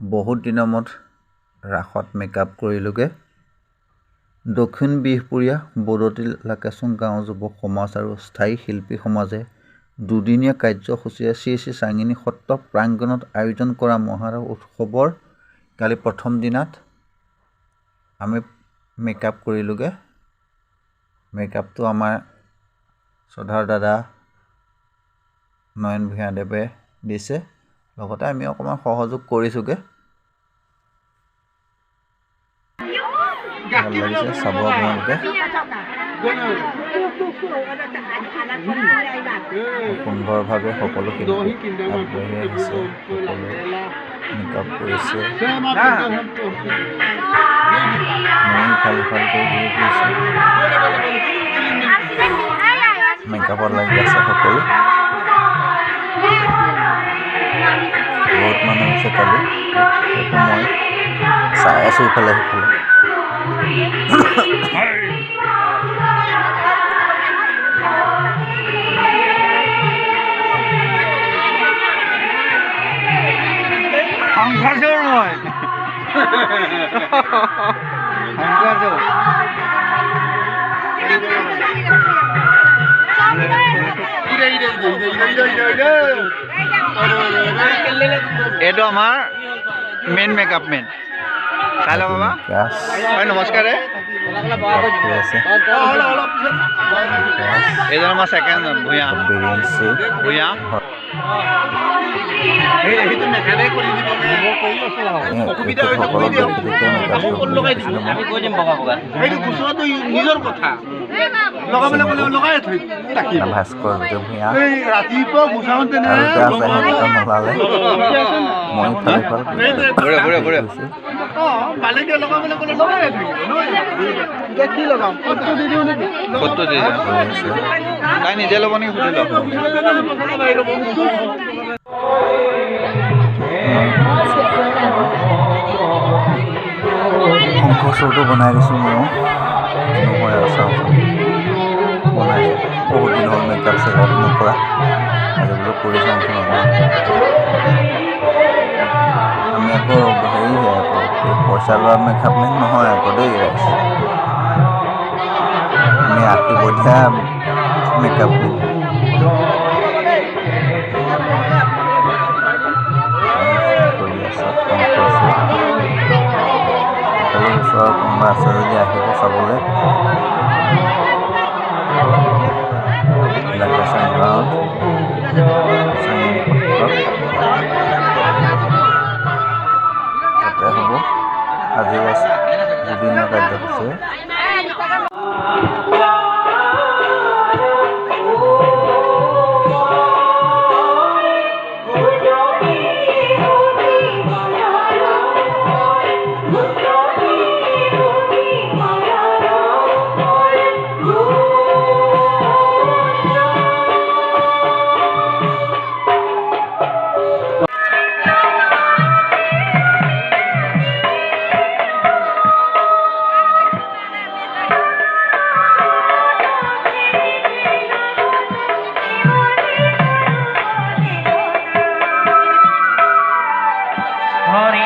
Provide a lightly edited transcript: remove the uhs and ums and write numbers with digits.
বহুত দিনৰ মূৰত ৰাসত মেকআপ কৰিলোগে। দক্ষিণ বিহপুৰীয়া বৰদতি লাকেচুং গাঁও যুৱ সমাজ আৰু স্থায়ী শিল্পী সমাজে দুদিনীয়া কাৰ্যসূচীৰে শ্ৰী শ্ৰী চাঙিনী সত্ৰ প্ৰাংগণত আয়োজন কৰা মহাৰাস উৎসৱৰ কালি প্ৰথম দিনাত আমি মেকআপ কৰিলোগে। মেকআপটো আমাৰ শ্ৰদ্ধাৰ দাদা নয়ন ভূঞাদেৱে দিছে, লগতে আমি অকণমান সহযোগ কৰিছোগে। ভাল লাগিছে চাব আপোনালোকে। সুন্দৰভাৱে সকলো শিল্পী আগবাঢ়ি আহিছে, সকলো মেকআপ কৰিছে। মই ইফাল সিফাল কৰি ঘূৰি ফুৰিছোঁ, মেকআপত লাগি আছে সকলো। বহুত মানুহ হৈছে কালি, সেইটো মই চাই আছোঁ ইফালে সিফালে। এইটো আমাৰ মেইন মেকআপ মেন কাইলৈ বাবা। নমস্কাৰ। এইজন আমাৰ ছেকেণ্ড ভূঞা ভূঞা ভাস্কৰ ভূঞা নোলালে মই তাই নিজে ল'ব নেকি সুধি লওক। শংখ চুৰটো বনাই দিছোঁ ময়ো, নহয় আৰু চাওঁ বনাইছোঁ। বহুত দিন হ'ল মেকআপ চেকআপ নকৰা, আজি বোলো কৰি চাওঁচোন অকণমান। আমি আকৌ হেৰিহে আকৌ পইচা লোৱা মেকআপ মেন নহয় আকৌ দেই ৰাইজ, আমি আশীৰ্বদীয়া মেকআপ মেন। কৰি আছে সকলো ওচৰৰ কোনোবা আছে যদি আহিব চাবলৈ। লাকেচুং গাঁৱত চাঙিনী সত্ৰত তাতে হ'ব। আজিও আছে দুদিনীয়া কাৰ্যসূচী। Hari